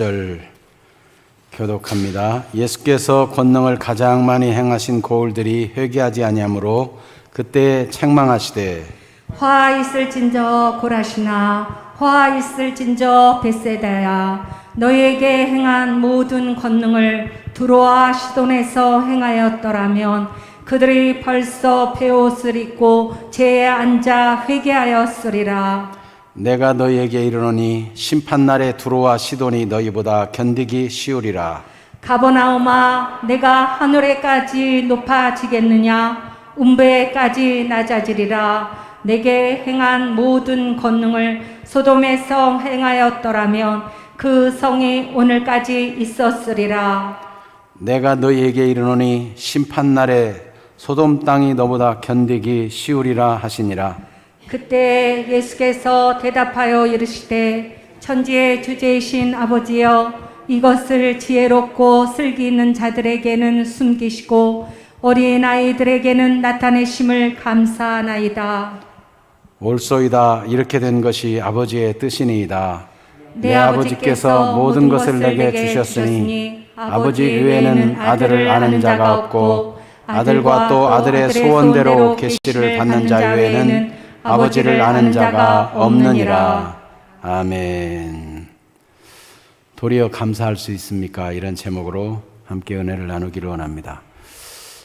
절 교독합니다. 예수께서 권능을 가장 많이 행하신 고을들이 회개하지 아니하므로 그때 책망하시되 화 있을진저 고라시나 화 있을진저 벳세다야 너에게 행한 모든 권능을 두로와 시돈에서 행하였더라면 그들이 벌써 베옷을 입고 제에 앉아 회개하였으리라. 내가 너희에게 이르노니 심판날에 두로와 시돈이 너희보다 견디기 쉬우리라. 가버나움아 내가 하늘에까지 높아지겠느냐 음배에까지 낮아지리라. 내게 행한 모든 권능을 소돔에서 행하였더라면 그 성이 오늘까지 있었으리라. 내가 너희에게 이르노니 심판날에 소돔 땅이 너보다 견디기 쉬우리라 하시니라. 그때 예수께서 대답하여 이르시되 천지의 주제이신 아버지여 이것을 지혜롭고 슬기 있는 자들에게는 숨기시고 어린아이들에게는 나타내심을 감사하나이다. 옳소이다. 이렇게 된 것이 아버지의 뜻이니이다. 내 아버지께서 모든 것을 내게 주셨으니 아버지 외에는 아들을 아는 자가 없고 아들과 또 아들의 소원대로 계시를 받는 자 외에는 아버지를 아는 자가 없느니라. 아멘. 도리어 감사할 수 있습니까? 이런 제목으로 함께 은혜를 나누기를 원합니다.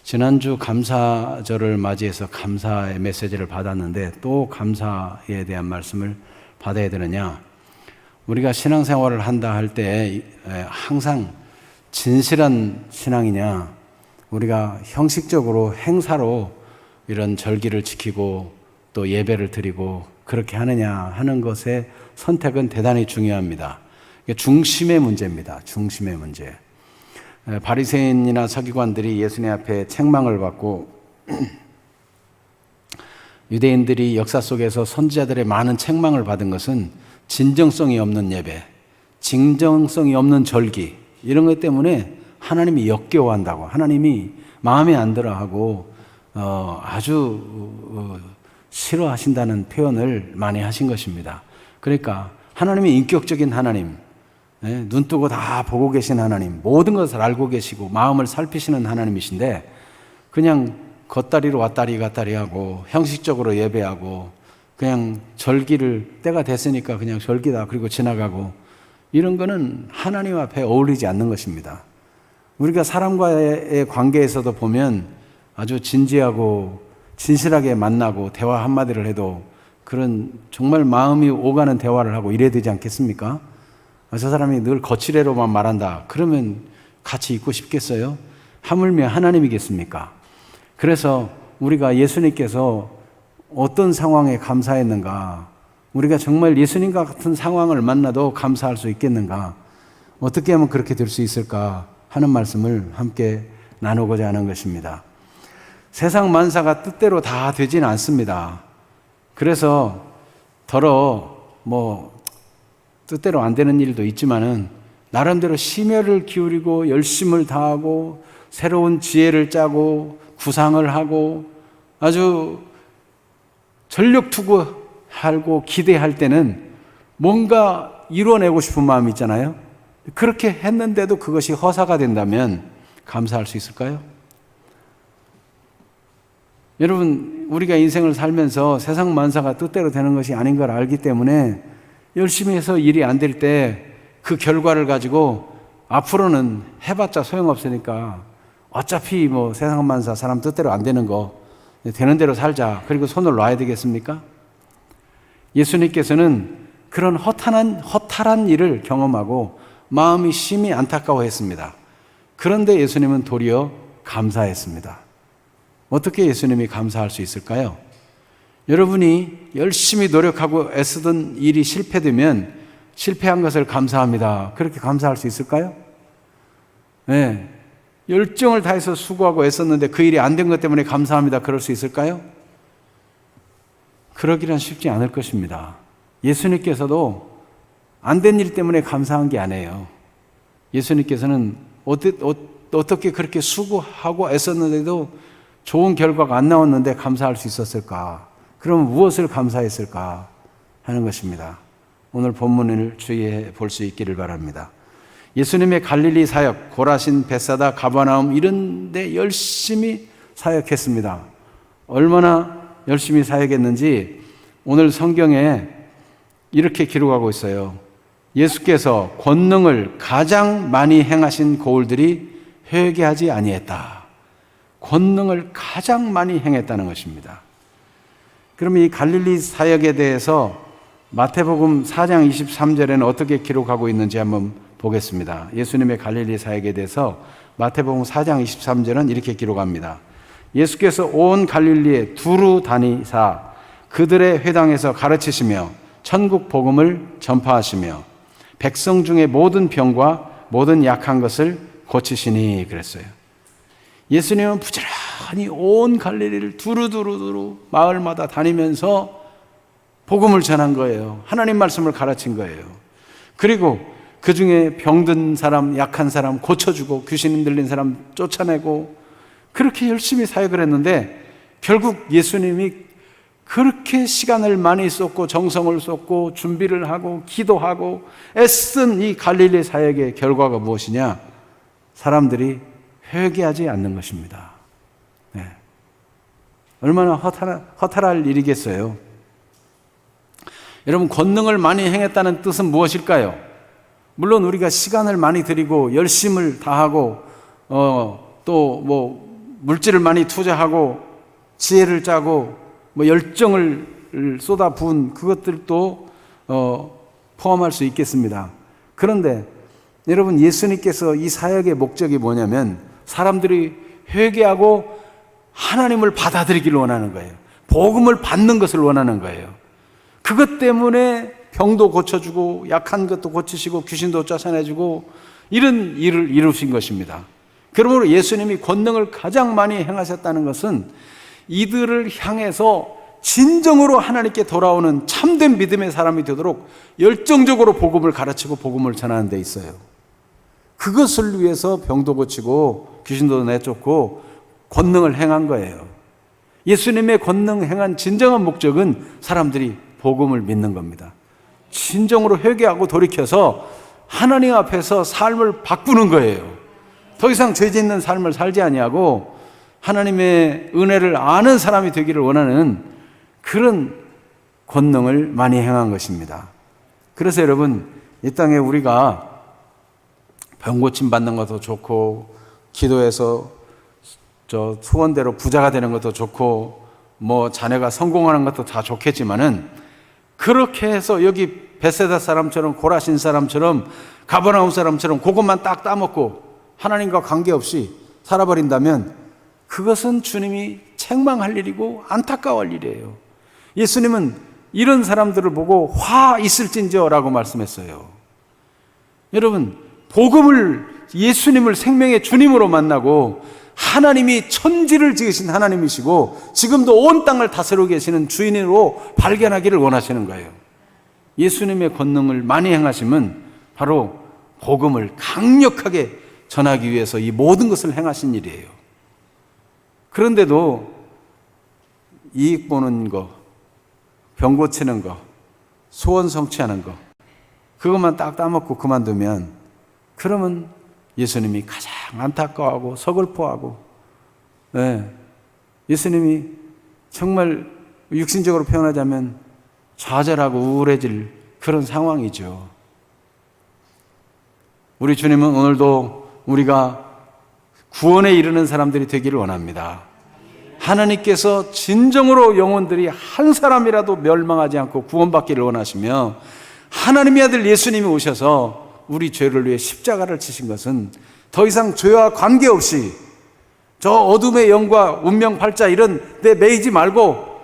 지난주 감사절을 맞이해서 감사의 메시지를 받았는데 또 감사에 대한 말씀을 받아야 되느냐? 우리가 신앙생활을 한다 할 때 항상 진실한 신앙이냐? 우리가 형식적으로 행사로 이런 절기를 지키고 또 예배를 드리고 그렇게 하느냐 하는 것의 선택은 대단히 중요합니다. 이게 중심의 문제입니다. 중심의 문제. 바리새인이나 서기관들이 예수님 앞에 책망을 받고 유대인들이 역사 속에서 선지자들의 많은 책망을 받은 것은 진정성이 없는 예배, 진정성이 없는 절기 이런 것 때문에 하나님이 역겨워한다고, 하나님이 마음에 안 들어하고 아주 싫어하신다는 표현을 많이 하신 것입니다. 그러니까 하나님이 인격적인 하나님, 눈 뜨고 다 보고 계신 하나님, 모든 것을 알고 계시고 마음을 살피시는 하나님이신데 그냥 겉다리로 왔다리 갔다리 하고 형식적으로 예배하고 그냥 절기를 때가 됐으니까 그냥 절기다 그리고 지나가고 이런 거는 하나님 앞에 어울리지 않는 것입니다. 우리가 사람과의 관계에서도 보면 아주 진지하고 진실하게 만나고 대화 한마디를 해도 그런 정말 마음이 오가는 대화를 하고 이래야 되지 않겠습니까? 저 사람이 늘 거칠애로만 말한다. 그러면 같이 있고 싶겠어요? 하물며 하나님이겠습니까? 그래서 우리가 예수님께서 어떤 상황에 감사했는가? 우리가 정말 예수님과 같은 상황을 만나도 감사할 수 있겠는가? 어떻게 하면 그렇게 될 수 있을까? 하는 말씀을 함께 나누고자 하는 것입니다. 세상 만사가 뜻대로 다 되지는 않습니다. 그래서 더러 뜻대로 안 되는 일도 있지만은 나름대로 심혈을 기울이고 열심을 다하고 새로운 지혜를 짜고 구상을 하고 아주 전력 투구하고 기대할 때는 뭔가 이뤄내고 싶은 마음이 있잖아요. 그렇게 했는데도 그것이 허사가 된다면 감사할 수 있을까요? 여러분, 우리가 인생을 살면서 세상 만사가 뜻대로 되는 것이 아닌 걸 알기 때문에 열심히 해서 일이 안 될 때 그 결과를 가지고 앞으로는 해봤자 소용없으니까 어차피 세상 만사 사람 뜻대로 안 되는 거 되는 대로 살자. 그리고 손을 놔야 되겠습니까? 예수님께서는 그런 허탈한 일을 경험하고 마음이 심히 안타까워했습니다. 그런데 예수님은 도리어 감사했습니다. 어떻게 예수님이 감사할 수 있을까요? 여러분이 열심히 노력하고 애쓰던 일이 실패되면 실패한 것을 감사합니다. 그렇게 감사할 수 있을까요? 네. 열정을 다해서 수고하고 애썼는데 그 일이 안 된 것 때문에 감사합니다. 그럴 수 있을까요? 그러기란 쉽지 않을 것입니다. 예수님께서도 안 된 일 때문에 감사한 게 아니에요. 예수님께서는 어떻게 그렇게 수고하고 애썼는데도 좋은 결과가 안 나왔는데 감사할 수 있었을까? 그럼 무엇을 감사했을까 하는 것입니다. 오늘 본문을 주의해 볼 수 있기를 바랍니다. 예수님의 갈릴리 사역, 고라신, 벳사다, 가버나움 이런 데 열심히 사역했습니다. 얼마나 열심히 사역했는지 오늘 성경에 이렇게 기록하고 있어요. 예수께서 권능을 가장 많이 행하신 고을들이 회개하지 아니했다. 권능을 가장 많이 행했다는 것입니다. 그러면 이 갈릴리 사역에 대해서 마태복음 4장 23절에는 어떻게 기록하고 있는지 한번 보겠습니다. 예수님의 갈릴리 사역에 대해서 마태복음 4장 23절은 이렇게 기록합니다. 예수께서 온 갈릴리에 두루 다니사 그들의 회당에서 가르치시며 천국 복음을 전파하시며 백성 중에 모든 병과 모든 약한 것을 고치시니 그랬어요. 예수님은 부지런히 온 갈릴리를 두루두루 마을마다 다니면서 복음을 전한 거예요. 하나님 말씀을 가르친 거예요. 그리고 그 중에 병든 사람, 약한 사람 고쳐주고 귀신 들린 사람 쫓아내고 그렇게 열심히 사역을 했는데 결국 예수님이 그렇게 시간을 많이 쏟고 정성을 쏟고 준비를 하고 기도하고 애쓴 이 갈릴리 사역의 결과가 무엇이냐? 사람들이 회개하지 않는 것입니다. 네. 얼마나 허탈할 일이겠어요. 여러분, 권능을 많이 행했다는 뜻은 무엇일까요? 물론 우리가 시간을 많이 들이고 열심을 다하고 또 뭐 물질을 많이 투자하고 지혜를 짜고 뭐 열정을 쏟아 부은 그것들도 포함할 수 있겠습니다. 그런데 여러분, 예수님께서 이 사역의 목적이 뭐냐면 사람들이 회개하고 하나님을 받아들이기를 원하는 거예요. 복음을 받는 것을 원하는 거예요. 그것 때문에 병도 고쳐주고 약한 것도 고치시고 귀신도 쫓아내주고 이런 일을 이루신 것입니다. 그러므로 예수님이 권능을 가장 많이 행하셨다는 것은 이들을 향해서 진정으로 하나님께 돌아오는 참된 믿음의 사람이 되도록 열정적으로 복음을 가르치고 복음을 전하는 데 있어요. 그것을 위해서 병도 고치고 귀신도 내쫓고 권능을 행한 거예요. 예수님의 권능 행한 진정한 목적은 사람들이 복음을 믿는 겁니다. 진정으로 회개하고 돌이켜서 하나님 앞에서 삶을 바꾸는 거예요. 더 이상 죄 짓는 삶을 살지 아니하고 하나님의 은혜를 아는 사람이 되기를 원하는 그런 권능을 많이 행한 것입니다. 그래서 여러분, 이 땅에 우리가 병 고침 받는 것도 좋고 기도해서 저 소원대로 부자가 되는 것도 좋고 뭐 자녀가 성공하는 것도 다 좋겠지만은 그렇게 해서 여기 벳세다 사람처럼 고라신 사람처럼 가버나움 사람처럼 그것만 딱 따먹고 하나님과 관계없이 살아버린다면 그것은 주님이 책망할 일이고 안타까워할 일이에요. 예수님은 이런 사람들을 보고 화 있을진저라고 말씀했어요. 여러분, 복음을 예수님을 생명의 주님으로 만나고 하나님이 천지를 지으신 하나님이시고 지금도 온 땅을 다스리고 계시는 주인으로 발견하기를 원하시는 거예요. 예수님의 권능을 많이 행하심은 바로 복음을 강력하게 전하기 위해서 이 모든 것을 행하신 일이에요. 그런데도 이익 보는 거, 병 고치는 거, 소원 성취하는 거 그것만 딱 따먹고 그만두면 그러면 예수님이 가장 안타까워하고 서글퍼하고 예수님이 정말 육신적으로 표현하자면 좌절하고 우울해질 그런 상황이죠. 우리 주님은 오늘도 우리가 구원에 이르는 사람들이 되기를 원합니다. 하나님께서 진정으로 영혼들이 한 사람이라도 멸망하지 않고 구원받기를 원하시며 하나님의 아들 예수님이 오셔서 우리 죄를 위해 십자가를 치신 것은 더 이상 죄와 관계없이 저 어둠의 영과 운명팔자 이런 데 매이지 말고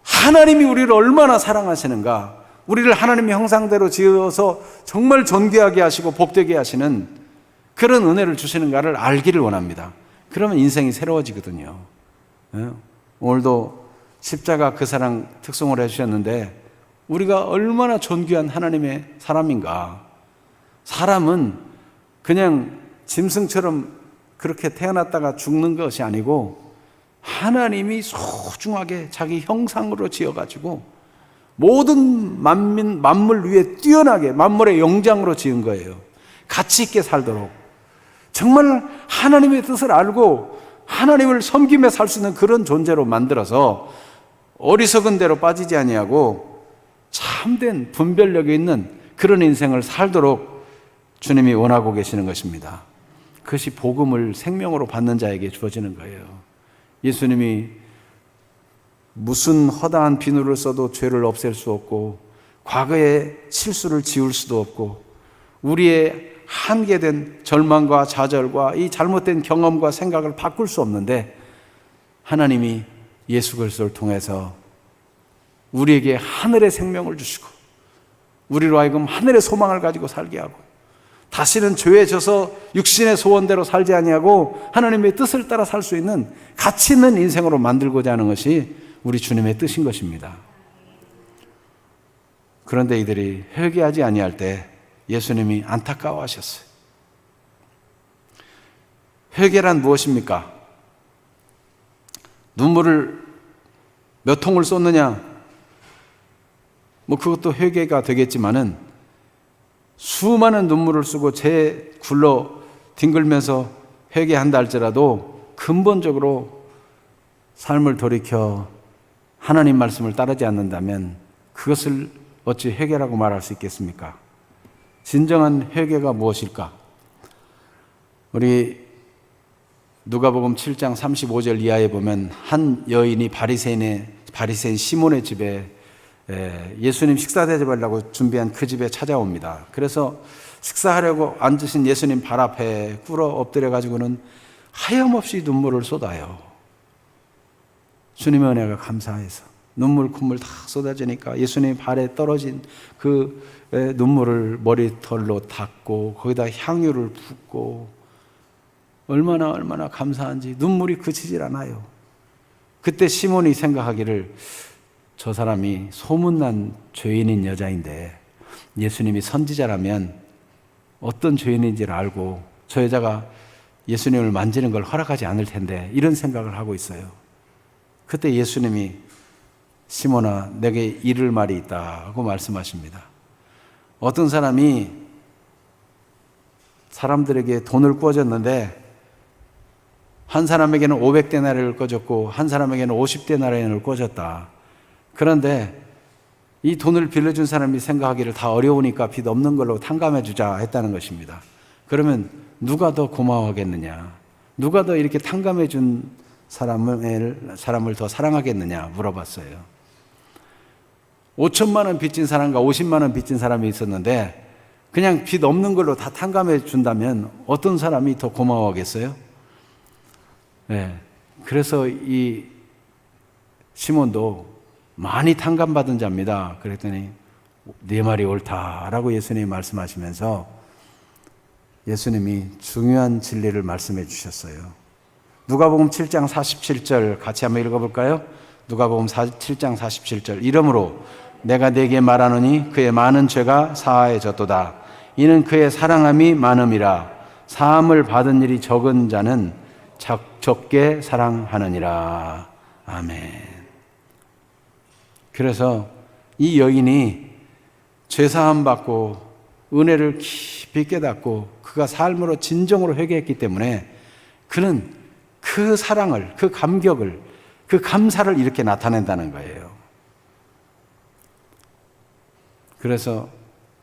하나님이 우리를 얼마나 사랑하시는가, 우리를 하나님의 형상대로 지어서 정말 존귀하게 하시고 복되게 하시는 그런 은혜를 주시는가를 알기를 원합니다. 그러면 인생이 새로워지거든요. 오늘도 십자가 그 사랑 특송을 해주셨는데 우리가 얼마나 존귀한 하나님의 사람인가. 사람은 그냥 짐승처럼 그렇게 태어났다가 죽는 것이 아니고 하나님이 소중하게 자기 형상으로 지어가지고 모든 만물 위에 뛰어나게 만물의 영장으로 지은 거예요. 가치 있게 살도록, 정말 하나님의 뜻을 알고 하나님을 섬기며 살 수 있는 그런 존재로 만들어서 어리석은 대로 빠지지 아니하고 참된 분별력이 있는 그런 인생을 살도록 주님이 원하고 계시는 것입니다. 그것이 복음을 생명으로 받는 자에게 주어지는 거예요. 예수님이 무슨 허다한 비누를 써도 죄를 없앨 수 없고, 과거의 실수를 지울 수도 없고, 우리의 한계된 절망과 좌절과 이 잘못된 경험과 생각을 바꿀 수 없는데, 하나님이 예수 그리스도를 통해서 우리에게 하늘의 생명을 주시고 우리로 하여금 하늘의 소망을 가지고 살게 하고, 다시는 죄에 져서 육신의 소원대로 살지 아니하고 하나님의 뜻을 따라 살 수 있는 가치 있는 인생으로 만들고자 하는 것이 우리 주님의 뜻인 것입니다. 그런데 이들이 회개하지 아니할 때 예수님이 안타까워하셨어요. 회개란 무엇입니까? 눈물을 몇 통을 쏟느냐? 그것도 회개가 되겠지만은, 수많은 눈물을 쓰고 죄 굴러 뒹굴면서 회개한다 할지라도 근본적으로 삶을 돌이켜 하나님 말씀을 따르지 않는다면 그것을 어찌 회개라고 말할 수 있겠습니까? 진정한 회개가 무엇일까? 우리 누가복음 7장 35절 이하에 보면 한 여인이 바리새인 시몬의 집에 예수님 식사 대접하려고 준비한 그 집에 찾아옵니다. 그래서 식사하려고 앉으신 예수님 발 앞에 꿇어 엎드려 가지고는 하염없이 눈물을 쏟아요. 주님의 은혜가 감사해서 눈물 콧물 다 쏟아지니까 예수님 발에 떨어진 그 눈물을 머리털로 닦고 거기다 향유를 붓고, 얼마나 감사한지 눈물이 그치질 않아요. 그때 시몬이 생각하기를, 저 사람이 소문난 죄인인 여자인데 예수님이 선지자라면 어떤 죄인인지를 알고 저 여자가 예수님을 만지는 걸 허락하지 않을 텐데, 이런 생각을 하고 있어요. 그때 예수님이 시몬아, 내게 이를 말이 있다고 말씀하십니다. 어떤 사람이 사람들에게 돈을 꿔줬는데 한 사람에게는 500데나리온을 꿔줬고 한 사람에게는 50데나리온을 꿔줬다. 그런데 이 돈을 빌려준 사람이 생각하기를 다 어려우니까 빚 없는 걸로 탕감해 주자 했다는 것입니다. 그러면 누가 더 고마워하겠느냐? 누가 더 이렇게 탕감해 준 사람을 더 사랑하겠느냐 물어봤어요. 5천만 원 빚진 사람과 50만 원 빚진 사람이 있었는데 그냥 빚 없는 걸로 다 탕감해 준다면 어떤 사람이 더 고마워하겠어요? 네. 그래서 이 시몬도 많이 탕감받은 자입니다. 그랬더니 네 말이 옳다라고 예수님이 말씀하시면서 예수님이 중요한 진리를 말씀해 주셨어요. 누가복음 7장 47절 같이 한번 읽어볼까요? 누가복음 7장 47절. 이러므로 내가 네게 말하노니 그의 많은 죄가 사하여졌도다. 이는 그의 사랑함이 많음이라. 사함을 받은 일이 적은 자는 적게 사랑하느니라. 아멘. 그래서 이 여인이 죄사함 받고 은혜를 깊이 깨닫고 그가 삶으로 진정으로 회개했기 때문에 그는 그 사랑을, 그 감격을, 그 감사를 이렇게 나타낸다는 거예요. 그래서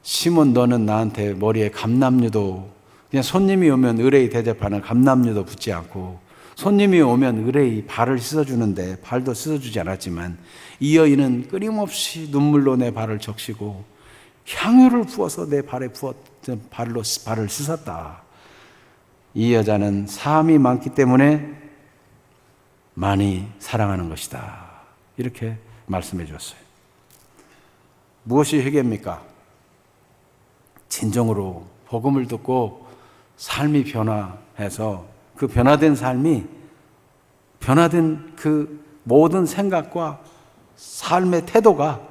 시몬, 너는 나한테 머리에 감람유도, 그냥 손님이 오면 의뢰의 대접하는 감람유도 붓지 않고, 손님이 오면 의뢰의 발을 씻어주는데 발도 씻어주지 않았지만 이 여인은 끊임없이 눈물로 내 발을 적시고 향유를 부어서 내 발로 발을 씻었다. 이 여자는 사함이 많기 때문에 많이 사랑하는 것이다. 이렇게 말씀해 주었어요. 무엇이 회개입니까? 진정으로 복음을 듣고 삶이 변화해서 그 변화된 삶이, 변화된 그 모든 생각과 삶의 태도가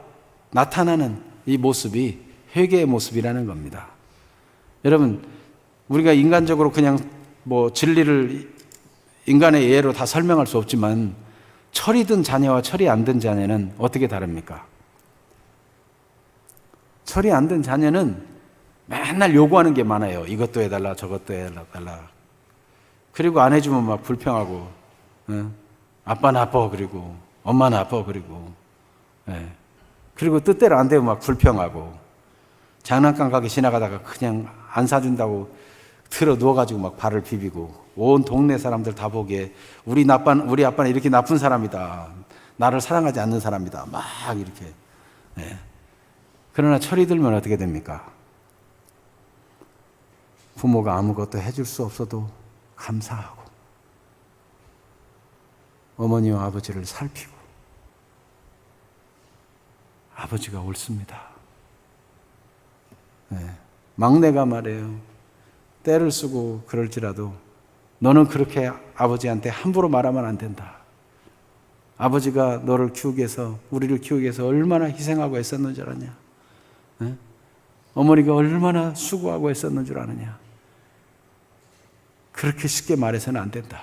나타나는 이 모습이 회개의 모습이라는 겁니다. 여러분, 우리가 인간적으로 그냥 진리를 인간의 예로 다 설명할 수 없지만 철이 든 자녀와 철이 안 든 자녀는 어떻게 다릅니까? 철이 안 든 자녀는 맨날 요구하는 게 많아요. 이것도 해달라, 저것도 해달라. 그리고 안 해주면 막 불평하고, 아빠는 아파, 그리고 엄마는 아파, 그리고 그리고 뜻대로 안 되면 막 불평하고, 장난감 가게 지나가다가 그냥 안 사준다고 들어 누워가지고 막 발을 비비고, 온 동네 사람들 다 보기에 우리 아빠는 이렇게 나쁜 사람이다, 나를 사랑하지 않는 사람이다, 막 이렇게. 그러나 철이 들면 어떻게 됩니까? 부모가 아무것도 해줄 수 없어도 감사하고, 어머니와 아버지를 살피고, 아버지가 옳습니다. 막내가 말해요. 때를 쓰고 그럴지라도 너는 그렇게 아버지한테 함부로 말하면 안 된다. 아버지가 너를 키우기 위해서, 우리를 키우기 위해서 얼마나 희생하고 애썼는 줄 아냐? 어머니가 얼마나 수고하고 애썼는 줄 아느냐? 그렇게 쉽게 말해서는 안 된다.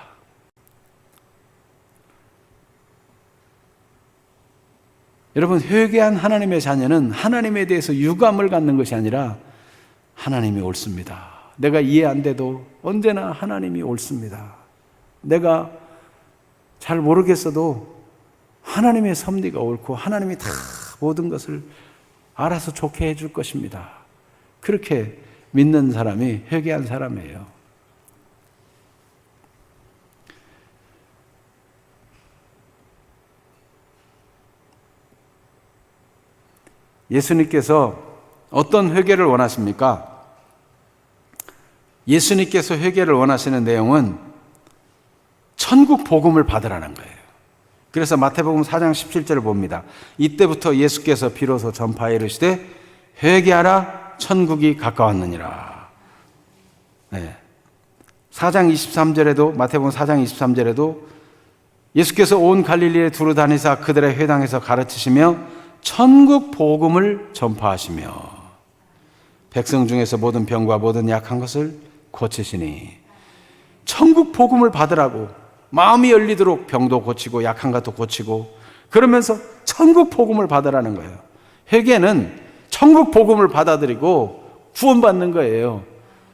여러분, 회개한 하나님의 자녀는 하나님에 대해서 유감을 갖는 것이 아니라 하나님이 옳습니다. 내가 이해 안 돼도 언제나 하나님이 옳습니다. 내가 잘 모르겠어도 하나님의 섭리가 옳고 하나님이 다 모든 것을 알아서 좋게 해줄 것입니다. 그렇게 믿는 사람이 회개한 사람이에요. 예수님께서 어떤 회개를 원하십니까? 예수님께서 회개를 원하시는 내용은 천국 복음을 받으라는 거예요. 그래서 마태복음 4장 17절을 봅니다. 이때부터 예수께서 비로소 전파해 이르시되 회개하라, 천국이 가까웠느니라. 4장 23절에도, 마태복음 4장 23절에도 예수께서 온 갈릴리에 두루 다니사 그들의 회당에서 가르치시며 천국 복음을 전파하시며 백성 중에서 모든 병과 모든 약한 것을 고치시니, 천국 복음을 받으라고 마음이 열리도록 병도 고치고 약한 것도 고치고, 그러면서 천국 복음을 받으라는 거예요. 회개는 천국 복음을 받아들이고 구원받는 거예요.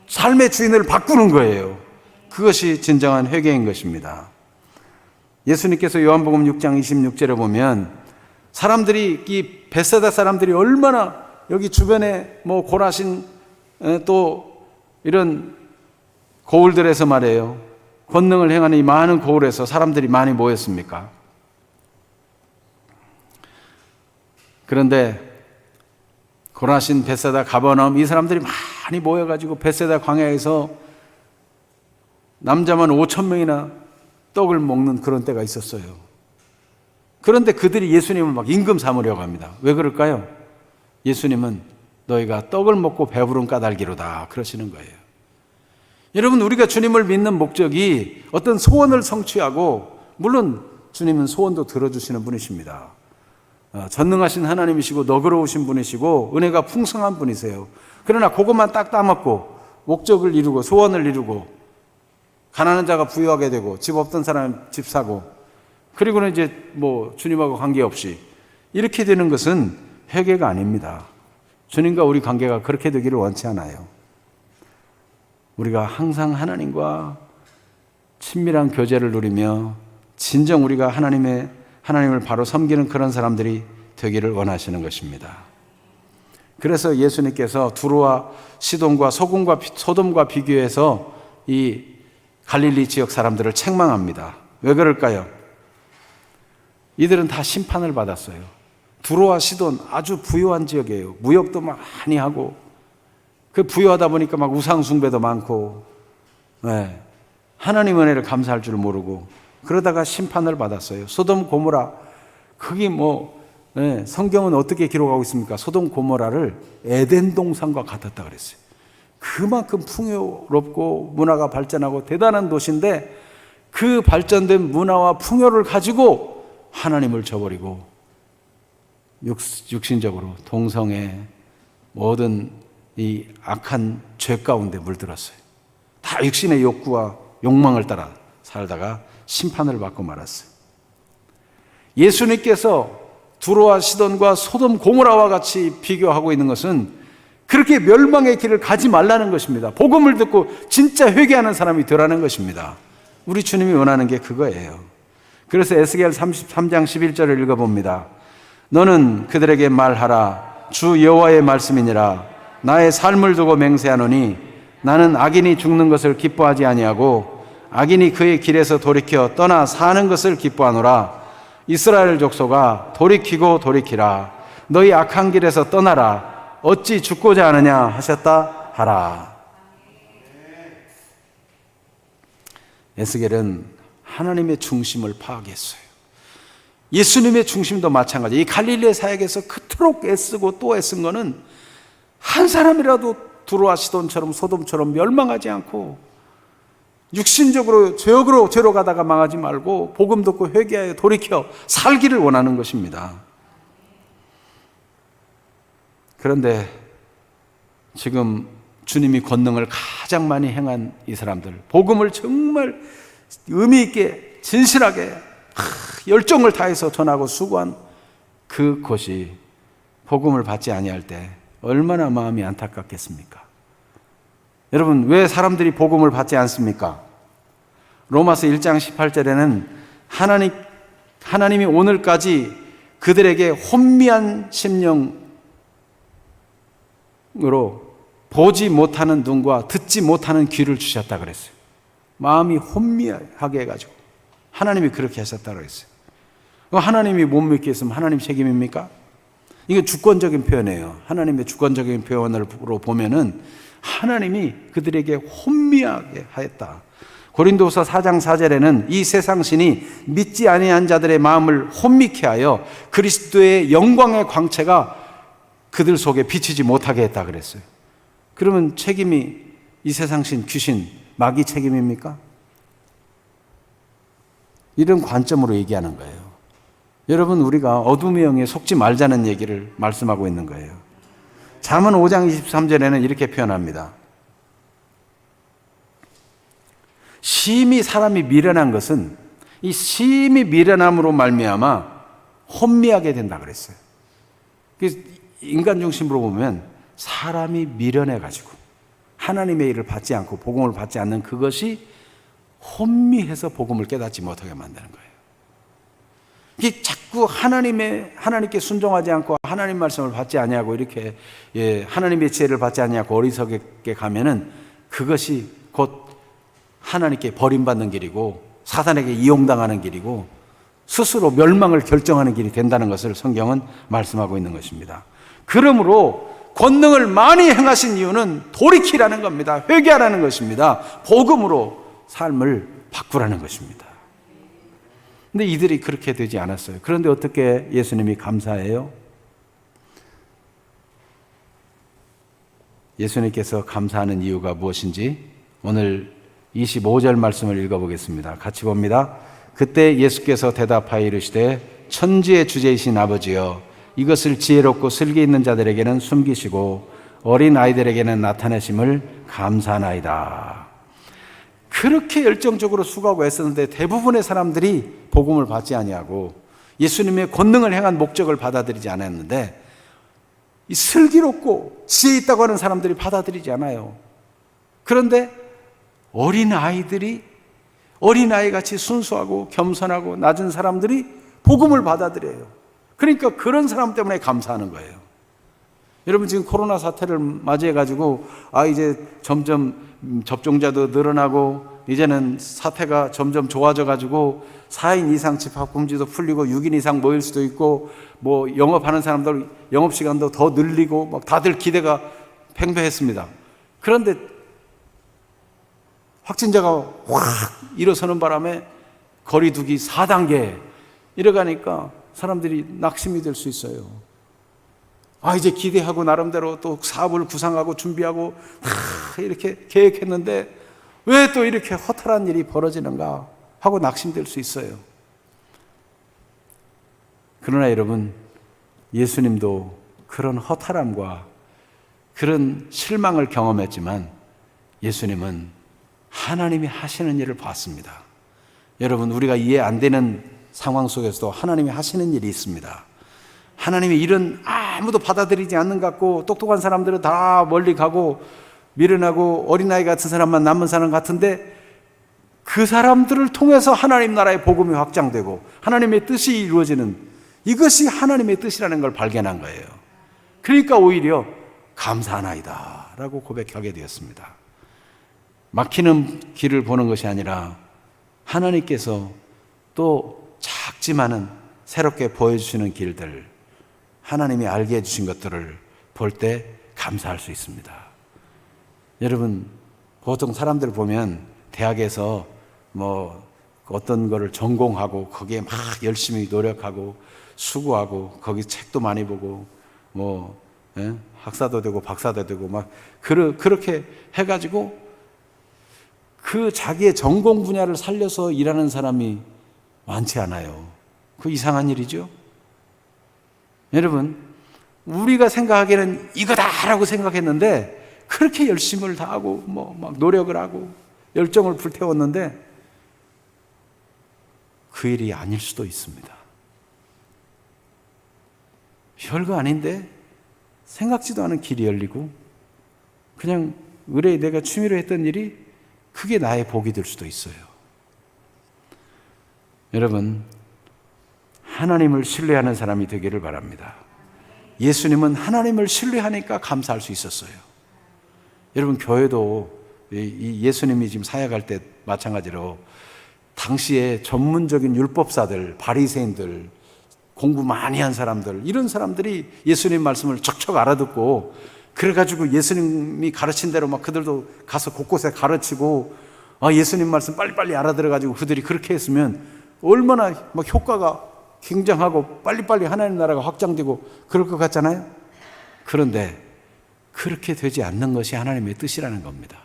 삶의 주인을 바꾸는 거예요. 그것이 진정한 회개인 것입니다. 예수님께서 요한복음 6장 26절에 보면 사람들이, 이 벳사다 사람들이 얼마나 여기 주변에 뭐 고라신 또 이런 고을들에서 말이에요, 권능을 행하는 이 많은 고을에서 사람들이 많이 모였습니까? 그런데 고라신, 벳사다, 가버나움, 이 사람들이 많이 모여가지고 벳사다 광야에서 남자만 5,000명이나 떡을 먹는 그런 때가 있었어요. 그런데 그들이 예수님을 막 임금 삼으려고 합니다. 왜 그럴까요? 예수님은 너희가 떡을 먹고 배부른 까닭이로다 그러시는 거예요. 여러분, 우리가 주님을 믿는 목적이 어떤 소원을 성취하고, 물론 주님은 소원도 들어주시는 분이십니다. 전능하신 하나님이시고 너그러우신 분이시고 은혜가 풍성한 분이세요. 그러나 그것만 딱 따먹고 목적을 이루고 소원을 이루고, 가난한 자가 부유하게 되고 집 없던 사람 집 사고, 그리고는 이제 뭐 주님하고 관계없이 이렇게 되는 것은 회개가 아닙니다. 주님과 우리 관계가 그렇게 되기를 원치 않아요. 우리가 항상 하나님과 친밀한 교제를 누리며 진정 우리가 하나님을 바로 섬기는 그런 사람들이 되기를 원하시는 것입니다. 그래서 예수님께서 두로와 시돈과 소돔과 비교해서 이 갈릴리 지역 사람들을 책망합니다. 왜 그럴까요? 이들은 다 심판을 받았어요. 두로와 시돈 아주 부유한 지역이에요. 무역도 많이 하고, 그 부유하다 보니까 막 우상 숭배도 많고, 하나님 은혜를 감사할 줄 모르고 그러다가 심판을 받았어요. 소돔 고모라, 그게 성경은 어떻게 기록하고 있습니까? 소돔 고모라를 에덴 동산과 같았다 그랬어요. 그만큼 풍요롭고 문화가 발전하고 대단한 도시인데, 그 발전된 문화와 풍요를 가지고 하나님을 저버리고 육신적으로 동성애 모든 이 악한 죄 가운데 물들었어요. 다 육신의 욕구와 욕망을 따라 살다가 심판을 받고 말았어요. 예수님께서 두로와 시돈과 소돔 고모라와 같이 비교하고 있는 것은 그렇게 멸망의 길을 가지 말라는 것입니다. 복음을 듣고 진짜 회개하는 사람이 되라는 것입니다. 우리 주님이 원하는 게 그거예요. 그래서 에스겔 33장 11절을 읽어봅니다. 너는 그들에게 말하라. 주 여호와의 말씀이니라. 나의 삶을 두고 맹세하노니 나는 악인이 죽는 것을 기뻐하지 아니하고 악인이 그의 길에서 돌이켜 떠나 사는 것을 기뻐하노라. 이스라엘 족속아 돌이키고 돌이키라. 너희 악한 길에서 떠나라. 어찌 죽고자 하느냐 하셨다 하라. 에스겔은 하나님의 중심을 파악했어요. 예수님의 중심도 마찬가지. 이 갈릴리 사역에서 그토록 애쓰고 또 애쓴 거는 한 사람이라도 두로와 시돈처럼 소돔처럼 멸망하지 않고 육신적으로 죄로 가다가 망하지 말고 복음 듣고 회개하여 돌이켜 살기를 원하는 것입니다. 그런데 지금 주님이 권능을 가장 많이 행한 이 사람들, 복음을 정말 의미 있게 진실하게 열정을 다해서 전하고 수고한 그곳이 복음을 받지 아니할 때 얼마나 마음이 안타깝겠습니까? 여러분, 왜 사람들이 복음을 받지 않습니까? 로마서 1장 18절에는 하나님이 오늘까지 그들에게 혼미한 심령으로 보지 못하는 눈과 듣지 못하는 귀를 주셨다 그랬어요. 마음이 혼미하게 해가지고 하나님이 그렇게 하셨다 그랬어요. 하나님이 못 믿게 했으면 하나님 책임입니까? 이게 주권적인 표현이에요. 하나님의 주권적인 표현으로 보면은 하나님이 그들에게 혼미하게 하였다. 고린도서 4장 4절에는 이 세상 신이 믿지 아니한 자들의 마음을 혼미케 하여 그리스도의 영광의 광채가 그들 속에 비치지 못하게 했다 그랬어요. 그러면 책임이 이 세상 신, 귀신, 마귀 책임입니까? 이런 관점으로 얘기하는 거예요. 여러분, 우리가 어둠의 영에 속지 말자는 얘기를 말씀하고 있는 거예요. 잠언 5장 23절에는 이렇게 표현합니다. 심히 사람이 미련한 것은 이 심히 미련함으로 말미암아 혼미하게 된다 그랬어요. 그래서 인간 중심으로 보면 사람이 미련해가지고 하나님의 일을 받지 않고 복음을 받지 않는 그것이 혼미해서 복음을 깨닫지 못하게 만드는 거예요. 이게 자꾸 하나님께 순종하지 않고 하나님 말씀을 받지 아니하고 이렇게 하나님의 지혜를 받지 아니하고 어리석게 가면은 그것이 곧 하나님께 버림받는 길이고 사단에게 이용당하는 길이고 스스로 멸망을 결정하는 길이 된다는 것을 성경은 말씀하고 있는 것입니다. 그러므로 권능을 많이 행하신 이유는 돌이키라는 겁니다. 회개하라는 것입니다. 복음으로 삶을 바꾸라는 것입니다. 근데 이들이 그렇게 되지 않았어요. 그런데 어떻게 예수님이 감사해요? 예수님께서 감사하는 이유가 무엇인지 오늘 25절 말씀을 읽어보겠습니다. 같이 봅니다. 그때 예수께서 대답하여 이르시되 천지의 주제이신 아버지여 이것을 지혜롭고 슬기 있는 자들에게는 숨기시고 어린 아이들에게는 나타내심을 감사하나이다. 그렇게 열정적으로 수고하고 애썼는데 대부분의 사람들이 복음을 받지 아니하고 예수님의 권능을 행한 목적을 받아들이지 않았는데 이 슬기롭고 지혜 있다고 하는 사람들이 받아들이지 않아요. 그런데 어린아이같이 순수하고 겸손하고 낮은 사람들이 복음을 받아들여요. 그러니까 그런 사람 때문에 감사하는 거예요. 여러분, 지금 코로나 사태를 맞이해가지고 이제 점점 접종자도 늘어나고 이제는 사태가 점점 좋아져가지고 4인 이상 집합금지도 풀리고 6인 이상 모일 수도 있고 뭐 영업하는 사람들 영업시간도 더 늘리고 막 다들 기대가 팽배했습니다. 그런데 확진자가 확 일어서는 바람에 거리두기 4단계 이래가니까 사람들이 낙심이 될 수 있어요. 이제 기대하고 나름대로 또 사업을 구상하고 준비하고 이렇게 계획했는데 왜 또 이렇게 허탈한 일이 벌어지는가 하고 낙심될 수 있어요. 그러나 여러분, 예수님도 그런 허탈함과 그런 실망을 경험했지만 예수님은 하나님이 하시는 일을 봤습니다. 여러분, 우리가 이해 안 되는 상황 속에서도 하나님이 하시는 일이 있습니다. 하나님이 이런 아무도 받아들이지 않는 것 같고 똑똑한 사람들은 다 멀리 가고 미련하고 어린아이 같은 사람만 남은 사람 같은데 그 사람들을 통해서 하나님 나라의 복음이 확장되고 하나님의 뜻이 이루어지는 이것이 하나님의 뜻이라는 걸 발견한 거예요. 그러니까 오히려 감사하나이다 라고 고백하게 되었습니다. 막히는 길을 보는 것이 아니라 하나님께서 또 작지만은 새롭게 보여주시는 길들, 하나님이 알게 해주신 것들을 볼 때 감사할 수 있습니다. 여러분, 보통 사람들 보면 대학에서 뭐 어떤 거를 전공하고 거기에 막 열심히 노력하고 수고하고 거기 책도 많이 보고 뭐 학사도 되고 박사도 되고 막 그렇게 해가지고 그 자기의 전공 분야를 살려서 일하는 사람이 많지 않아요. 그 이상한 일이죠. 여러분, 우리가 생각하기에는 이거다라고 생각했는데 그렇게 열심을 다하고 뭐 막 노력을 하고 열정을 불태웠는데 그 일이 아닐 수도 있습니다. 별거 아닌데 생각지도 않은 길이 열리고 그냥 의뢰 내가 취미로 했던 일이 그게 나의 복이 될 수도 있어요. 여러분, 하나님을 신뢰하는 사람이 되기를 바랍니다. 예수님은 하나님을 신뢰하니까 감사할 수 있었어요. 여러분, 교회도 이 예수님이 지금 사역할 때 마찬가지로 당시에 전문적인 율법사들, 바리새인들, 공부 많이 한 사람들, 이런 사람들이 예수님 말씀을 척척 알아듣고 그래가지고 예수님이 가르친 대로 막 그들도 가서 곳곳에 가르치고 예수님 말씀 빨리빨리 알아들어가지고 그들이 그렇게 했으면 얼마나 막 효과가 굉장하고 빨리빨리 하나님 나라가 확장되고 그럴 것 같잖아요. 그런데 그렇게 되지 않는 것이 하나님의 뜻이라는 겁니다.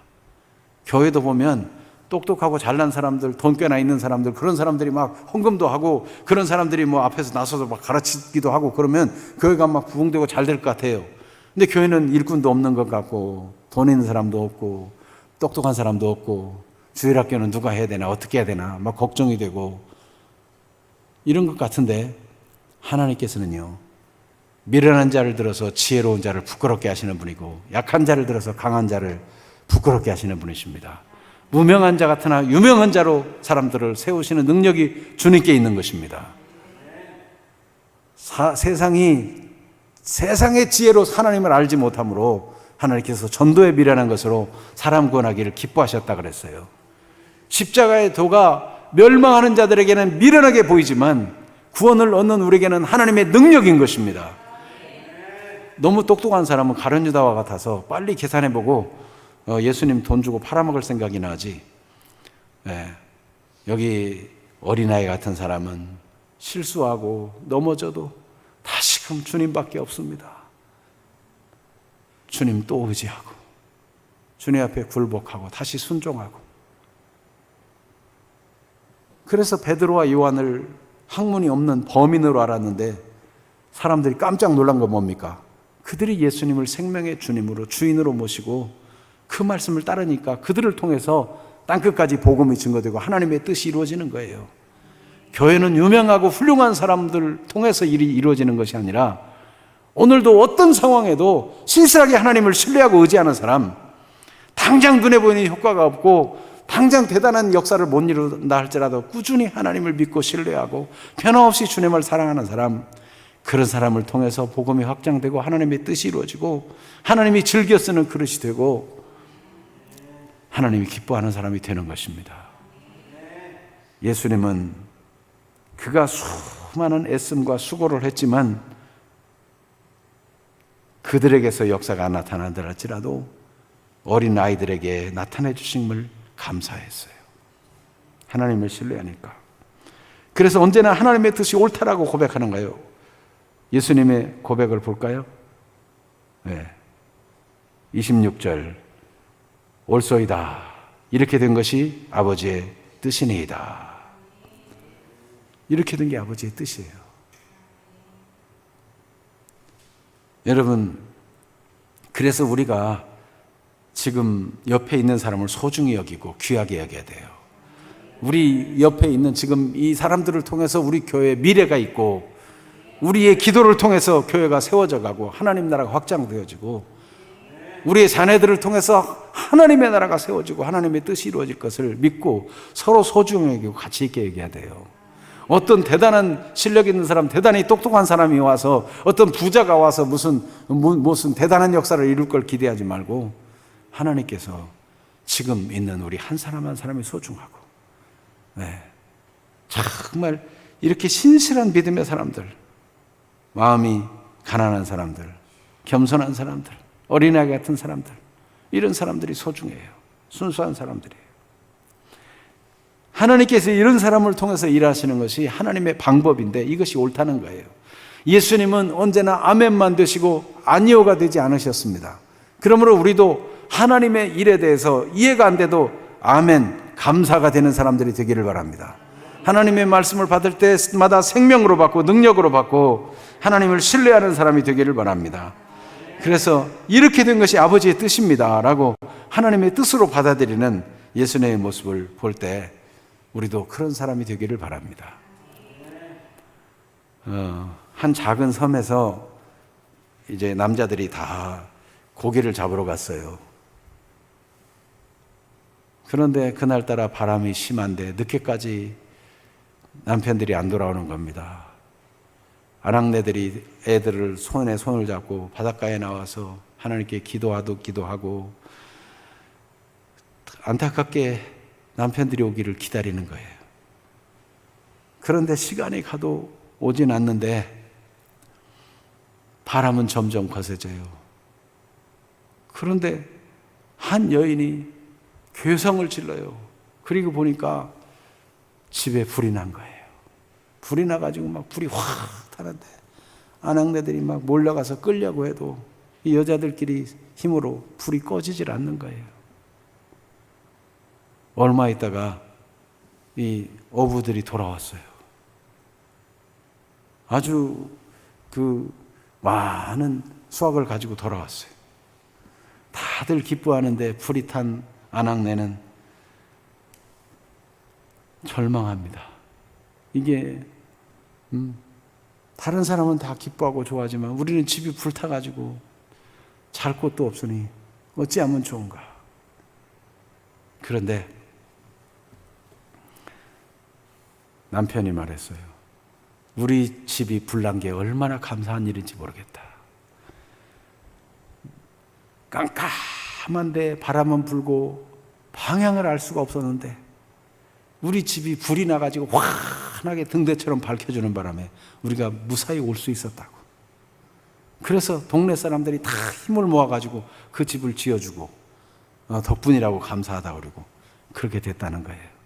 교회도 보면 똑똑하고 잘난 사람들, 돈 꽤나 있는 사람들, 그런 사람들이 막 헌금도 하고 그런 사람들이 뭐 앞에서 나서서 막 가르치기도 하고 그러면 교회가 막 부흥되고 잘 될 것 같아요. 근데 교회는 일꾼도 없는 것 같고 돈 있는 사람도 없고 똑똑한 사람도 없고 주일학교는 누가 해야 되나 어떻게 해야 되나 막 걱정이 되고 이런 것 같은데 하나님께서는요, 미련한 자를 들어서 지혜로운 자를 부끄럽게 하시는 분이고 약한 자를 들어서 강한 자를 부끄럽게 하시는 분이십니다. 무명한 자 같으나 유명한 자로 사람들을 세우시는 능력이 주님께 있는 것입니다. 세상의 지혜로 하나님을 알지 못함으로 하나님께서 전도에 미련한 것으로 사람 구원하기를 기뻐하셨다 그랬어요. 십자가의 도가 멸망하는 자들에게는 미련하게 보이지만 구원을 얻는 우리에게는 하나님의 능력인 것입니다. 너무 똑똑한 사람은 가룟 유다와 같아서 빨리 계산해보고 예수님 돈 주고 팔아먹을 생각이 나지. 여기 어린아이 같은 사람은 실수하고 넘어져도 다시금 주님밖에 없습니다. 주님 또 의지하고 주님 앞에 굴복하고 다시 순종하고. 그래서 베드로와 요한을 학문이 없는 범인으로 알았는데 사람들이 깜짝 놀란 건 뭡니까? 그들이 예수님을 생명의 주님으로 주인으로 모시고 그 말씀을 따르니까 그들을 통해서 땅끝까지 복음이 증거되고 하나님의 뜻이 이루어지는 거예요. 교회는 유명하고 훌륭한 사람들 통해서 일이 이루어지는 것이 아니라 오늘도 어떤 상황에도 신실하게 하나님을 신뢰하고 의지하는 사람, 당장 눈에 보이는 효과가 없고 당장 대단한 역사를 못 이룬다 할지라도 꾸준히 하나님을 믿고 신뢰하고 변함없이 주님을 사랑하는 사람, 그런 사람을 통해서 복음이 확장되고 하나님의 뜻이 이루어지고 하나님이 즐겨 쓰는 그릇이 되고 하나님이 기뻐하는 사람이 되는 것입니다. 예수님은 그가 수많은 애씀과 수고를 했지만 그들에게서 역사가 안 나타난다 할지라도 어린 아이들에게 나타내 주심을 감사했어요. 하나님을 신뢰하니까. 그래서 언제나 하나님의 뜻이 옳다라고 고백하는 거예요. 예수님의 고백을 볼까요? 26절 옳소이다. 이렇게 된 것이 아버지의 뜻이니이다. 이렇게 된 게 아버지의 뜻이에요. 여러분, 그래서 우리가 지금 옆에 있는 사람을 소중히 여기고 귀하게 여겨야 돼요. 우리 옆에 있는 지금 이 사람들을 통해서 우리 교회에 미래가 있고 우리의 기도를 통해서 교회가 세워져 가고 하나님 나라가 확장되어지고 우리의 자녀들을 통해서 하나님의 나라가 세워지고 하나님의 뜻이 이루어질 것을 믿고 서로 소중히 여기고 가치 있게 얘기해야 돼요. 어떤 대단한 실력 있는 사람, 대단히 똑똑한 사람이 와서 어떤 부자가 와서 무슨 대단한 역사를 이룰 걸 기대하지 말고 하나님께서 지금 있는 우리 한 사람 한 사람이 소중하고, 네, 정말 이렇게 신실한 믿음의 사람들, 마음이 가난한 사람들, 겸손한 사람들, 어린아이 같은 사람들, 이런 사람들이 소중해요. 순수한 사람들이에요. 하나님께서 이런 사람을 통해서 일하시는 것이 하나님의 방법인데 이것이 옳다는 거예요. 예수님은 언제나 아멘만 되시고 아니오가 되지 않으셨습니다. 그러므로 우리도 하나님의 일에 대해서 이해가 안 돼도 아멘, 감사가 되는 사람들이 되기를 바랍니다. 하나님의 말씀을 받을 때마다 생명으로 받고 능력으로 받고 하나님을 신뢰하는 사람이 되기를 바랍니다. 그래서 이렇게 된 것이 아버지의 뜻입니다 라고 하나님의 뜻으로 받아들이는 예수님의 모습을 볼 때 우리도 그런 사람이 되기를 바랍니다. 한 작은 섬에서 이제 남자들이 다 고기를 잡으러 갔어요. 그런데 그날따라 바람이 심한데 늦게까지 남편들이 안 돌아오는 겁니다. 아낙네들이 애들을 손에 손을 잡고 바닷가에 나와서 하나님께 기도하고 안타깝게 남편들이 오기를 기다리는 거예요. 그런데 시간이 가도 오진 않는데 바람은 점점 거세져요. 그런데 한 여인이 괴성을 질러요. 그리고 보니까 집에 불이 난 거예요. 불이 나가지고 막 불이 확 타는데 아낙네들이 막 몰려가서 끌려고 해도 이 여자들끼리 힘으로 불이 꺼지질 않는 거예요. 얼마 있다가 이 어부들이 돌아왔어요. 아주 많은 수확을 가지고 돌아왔어요. 다들 기뻐하는데 불이 탄 아낙네는 절망합니다. 이게 다른 사람은 다 기뻐하고 좋아하지만 우리는 집이 불타가지고 잘 곳도 없으니 어찌하면 좋은가. 그런데 남편이 말했어요. 우리 집이 불난 게 얼마나 감사한 일인지 모르겠다. 깜깜한데 바람은 불고 방향을 알 수가 없었는데 우리 집이 불이 나가지고 환하게 등대처럼 밝혀주는 바람에 우리가 무사히 올 수 있었다고. 그래서 동네 사람들이 다 힘을 모아가지고 그 집을 지어주고 덕분이라고 감사하다고 그러고 그렇게 됐다는 거예요.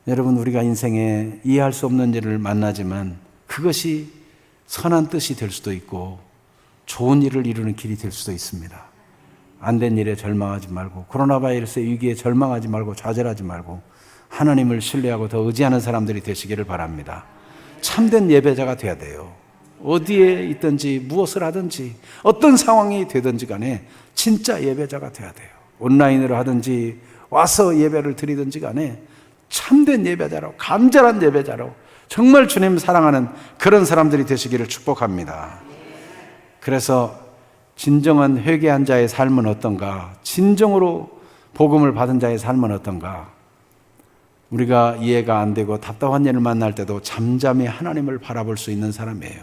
여러분, 우리가 인생에 이해할 수 없는 일을 만나지만 그것이 선한 뜻이 될 수도 있고 좋은 일을 이루는 길이 될 수도 있습니다. 안 된 일에 절망하지 말고 코로나 바이러스의 위기에 절망하지 말고 좌절하지 말고 하나님을 신뢰하고 더 의지하는 사람들이 되시기를 바랍니다. 참된 예배자가 돼야 돼요. 어디에 있든지 무엇을 하든지 어떤 상황이 되든지 간에 진짜 예배자가 돼야 돼요. 온라인으로 하든지 와서 예배를 드리든지 간에 참된 예배자로, 간절한 예배자로 정말 주님 사랑하는 그런 사람들이 되시기를 축복합니다. 그래서 진정한 회개한 자의 삶은 어떤가? 진정으로 복음을 받은 자의 삶은 어떤가? 우리가 이해가 안 되고 답답한 일을 만날 때도 잠잠히 하나님을 바라볼 수 있는 사람이에요.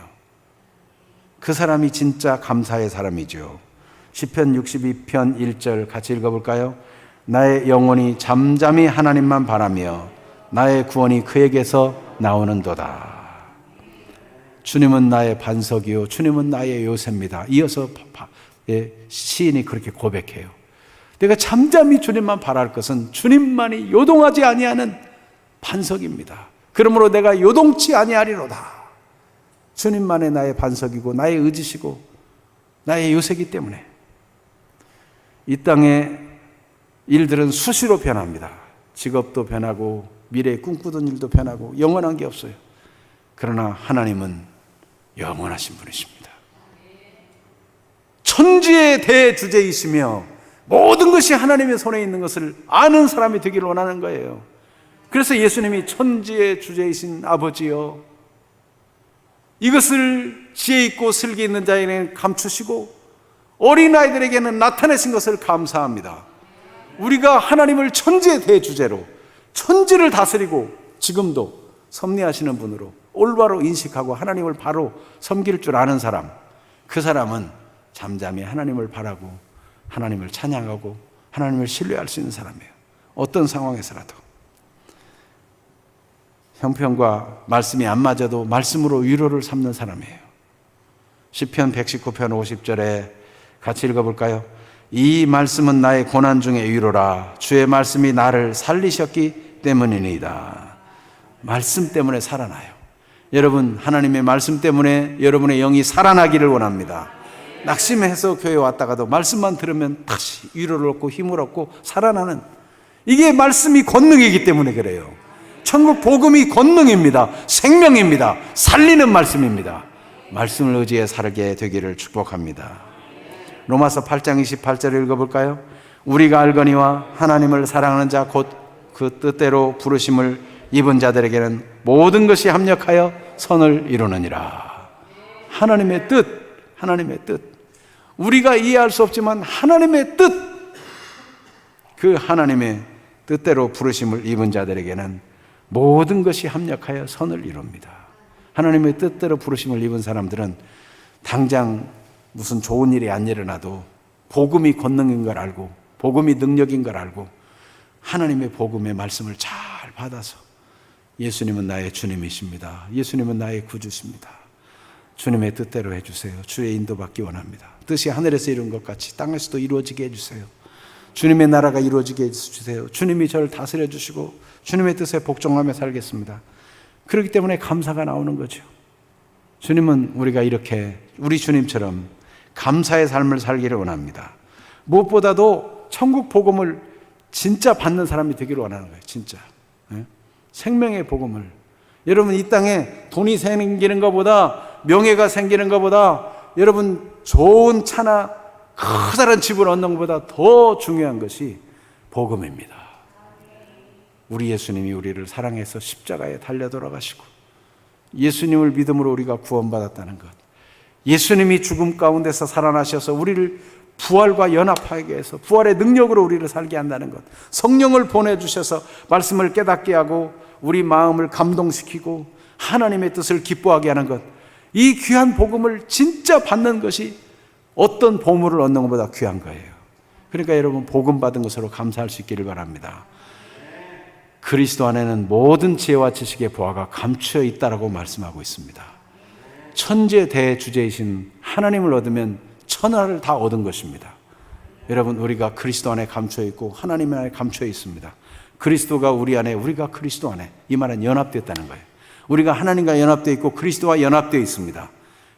그 사람이 진짜 감사의 사람이죠. 시편 62편 1절 같이 읽어볼까요? 나의 영혼이 잠잠히 하나님만 바라며 나의 구원이 그에게서 나오는도다. 주님은 나의 반석이요 주님은 나의 요새입니다. 이어서 시인이 그렇게 고백해요. 내가 잠잠히 주님만 바랄 것은 주님만이 요동하지 아니하는 반석입니다. 그러므로 내가 요동치 아니하리로다. 주님만의 나의 반석이고 나의 의지시고 나의 요새이기 때문에. 이 땅의 일들은 수시로 변합니다. 직업도 변하고 미래에 꿈꾸던 일도 변하고 영원한 게 없어요. 그러나 하나님은 영원하신 분이십니다. 천지의 대주제이시며 모든 것이 하나님의 손에 있는 것을 아는 사람이 되기를 원하는 거예요. 그래서 예수님이 천지의 주제이신 아버지여 이것을 지혜 있고 슬기 있는 자에게는 감추시고 어린아이들에게는 나타내신 것을 감사합니다. 우리가 하나님을 천지의 대주제로, 천지를 다스리고 지금도 섭리하시는 분으로 올바로 인식하고 하나님을 바로 섬길 줄 아는 사람, 그 사람은 잠잠히 하나님을 바라고 하나님을 찬양하고 하나님을 신뢰할 수 있는 사람이에요. 어떤 상황에서라도. 형편과 말씀이 안 맞아도 말씀으로 위로를 삼는 사람이에요. 시편 119편 50절에 같이 읽어볼까요? 이 말씀은 나의 고난 중의 위로라. 주의 말씀이 나를 살리셨기 때문이니이다. 말씀 때문에 살아나요. 여러분, 하나님의 말씀 때문에 여러분의 영이 살아나기를 원합니다. 낙심해서 교회 왔다가도 말씀만 들으면 다시 위로를 얻고 힘을 얻고 살아나는, 이게 말씀이 권능이기 때문에 그래요. 천국 복음이 권능입니다. 생명입니다. 살리는 말씀입니다. 말씀을 의지해 살게 되기를 축복합니다. 로마서 8장 28절을 읽어볼까요? 우리가 알거니와 하나님을 사랑하는 자 곧 그 뜻대로 부르심을 입은 자들에게는 모든 것이 합력하여 선을 이루느니라. 하나님의 뜻, 하나님의 뜻. 우리가 이해할 수 없지만 하나님의 뜻, 그 하나님의 뜻대로 부르심을 입은 자들에게는 모든 것이 합력하여 선을 이룹니다. 하나님의 뜻대로 부르심을 입은 사람들은 당장 무슨 좋은 일이 안 일어나도 복음이 권능인 걸 알고 복음이 능력인 걸 알고 하나님의 복음의 말씀을 잘 받아서 예수님은 나의 주님이십니다. 예수님은 나의 구주십니다. 주님의 뜻대로 해주세요. 주의 인도받기 원합니다. 뜻이 하늘에서 이룬 것 같이 땅에서도 이루어지게 해주세요. 주님의 나라가 이루어지게 해주세요. 주님이 저를 다스려 주시고 주님의 뜻에 복종하며 살겠습니다. 그렇기 때문에 감사가 나오는 거죠. 주님은 우리가 이렇게 우리 주님처럼 감사의 삶을 살기를 원합니다. 무엇보다도 천국 복음을 진짜 받는 사람이 되기를 원하는 거예요. 진짜. 생명의 복음을. 여러분, 이 땅에 돈이 생기는 것보다, 명예가 생기는 것보다, 여러분 좋은 차나 커다란 집을 얻는 것보다 더 중요한 것이 복음입니다. 우리 예수님이 우리를 사랑해서 십자가에 달려 돌아가시고 예수님을 믿음으로 우리가 구원받았다는 것, 예수님이 죽음 가운데서 살아나셔서 우리를 부활과 연합하게 해서 부활의 능력으로 우리를 살게 한다는 것, 성령을 보내주셔서 말씀을 깨닫게 하고 우리 마음을 감동시키고 하나님의 뜻을 기뻐하게 하는 것, 이 귀한 복음을 진짜 받는 것이 어떤 보물을 얻는 것보다 귀한 거예요. 그러니까 여러분, 복음 받은 것으로 감사할 수 있기를 바랍니다. 그리스도 안에는 모든 지혜와 지식의 보화가 감추어 있다라고 말씀하고 있습니다. 천재 대주제이신 하나님을 얻으면 천하를 다 얻은 것입니다. 여러분, 우리가 그리스도 안에 감춰 있고 하나님 안에 감춰 있습니다. 그리스도가 우리 안에, 우리가 그리스도 안에, 이 말은 연합되었다는 거예요. 우리가 하나님과 연합되어 있고 그리스도와 연합되어 있습니다.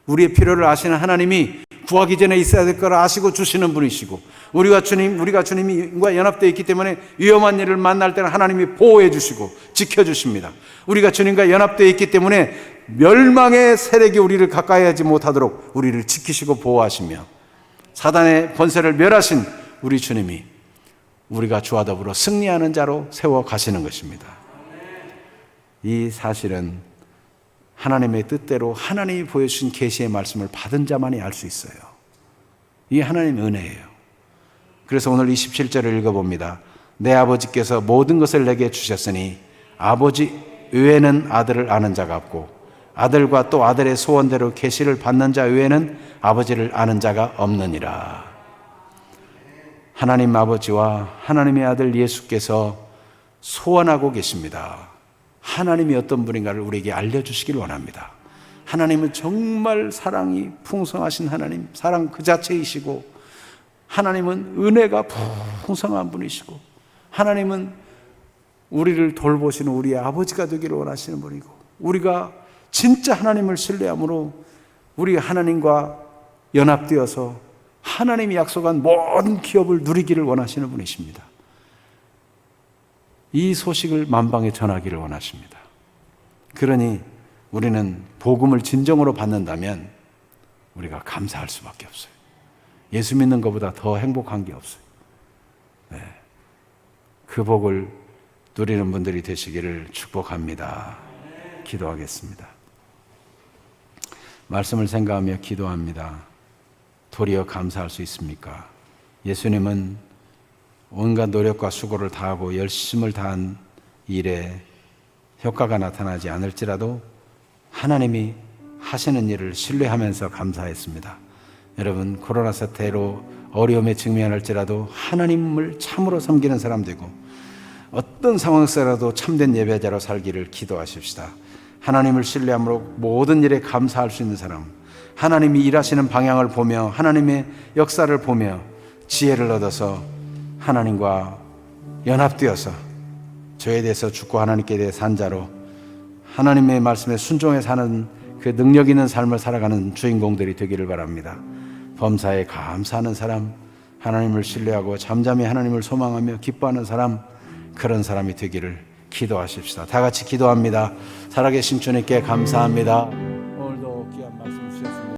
우리의 필요를 아시는 하나님이 구하기 전에 있어야 될 걸 아시고 주시는 분이시고, 우리가 주님과 연합되어 있기 때문에 위험한 일을 만날 때는 하나님이 보호해 주시고 지켜주십니다. 우리가 주님과 연합되어 있기 때문에 멸망의 세력이 우리를 가까이 하지 못하도록 우리를 지키시고 보호하시며, 사단의 권세를 멸하신 우리 주님이 우리가 주와 더불어 승리하는 자로 세워 가시는 것입니다. 이 사실은 하나님의 뜻대로 하나님이 보여주신 계시의 말씀을 받은 자만이 알 수 있어요. 이게 하나님의 은혜예요. 그래서 오늘 27절을 읽어봅니다. 내 아버지께서 모든 것을 내게 주셨으니 아버지 외에는 아들을 아는 자가 없고 아들과 또 아들의 소원대로 계시를 받는 자 외에는 아버지를 아는 자가 없느니라. 하나님 아버지와 하나님의 아들 예수께서 소원하고 계십니다. 하나님이 어떤 분인가를 우리에게 알려주시길 원합니다. 하나님은 정말 사랑이 풍성하신 하나님, 사랑 그 자체이시고, 하나님은 은혜가 풍성한 분이시고, 하나님은 우리를 돌보시는 우리의 아버지가 되기를 원하시는 분이고, 우리가 진짜 하나님을 신뢰함으로 우리 하나님과 연합되어서 하나님이 약속한 모든 기업을 누리기를 원하시는 분이십니다. 이 소식을 만방에 전하기를 원하십니다. 그러니 우리는 복음을 진정으로 받는다면 우리가 감사할 수밖에 없어요. 예수 믿는 것보다 더 행복한 게 없어요. 네. 그 복을 누리는 분들이 되시기를 축복합니다. 기도하겠습니다. 말씀을 생각하며 기도합니다. 도리어 감사할 수 있습니까? 예수님은 온갖 노력과 수고를 다하고 열심을 다한 일에 효과가 나타나지 않을지라도 하나님이 하시는 일을 신뢰하면서 감사했습니다. 여러분, 코로나 사태로 어려움에 직면할지라도 하나님을 참으로 섬기는 사람 되고 어떤 상황 속에서라도 참된 예배자로 살기를 기도하십시다. 하나님을 신뢰함으로 모든 일에 감사할 수 있는 사람, 하나님이 일하시는 방향을 보며 하나님의 역사를 보며 지혜를 얻어서 하나님과 연합되어서 저에 대해서 죽고 하나님께 대해 산 자로 하나님의 말씀에 순종해 사는 그 능력 있는 삶을 살아가는 주인공들이 되기를 바랍니다. 범사에 감사하는 사람, 하나님을 신뢰하고 잠잠히 하나님을 소망하며 기뻐하는 사람, 그런 사람이 되기를 기도하십시다. 다 같이 기도합니다. 살아계신 주님께 감사합니다.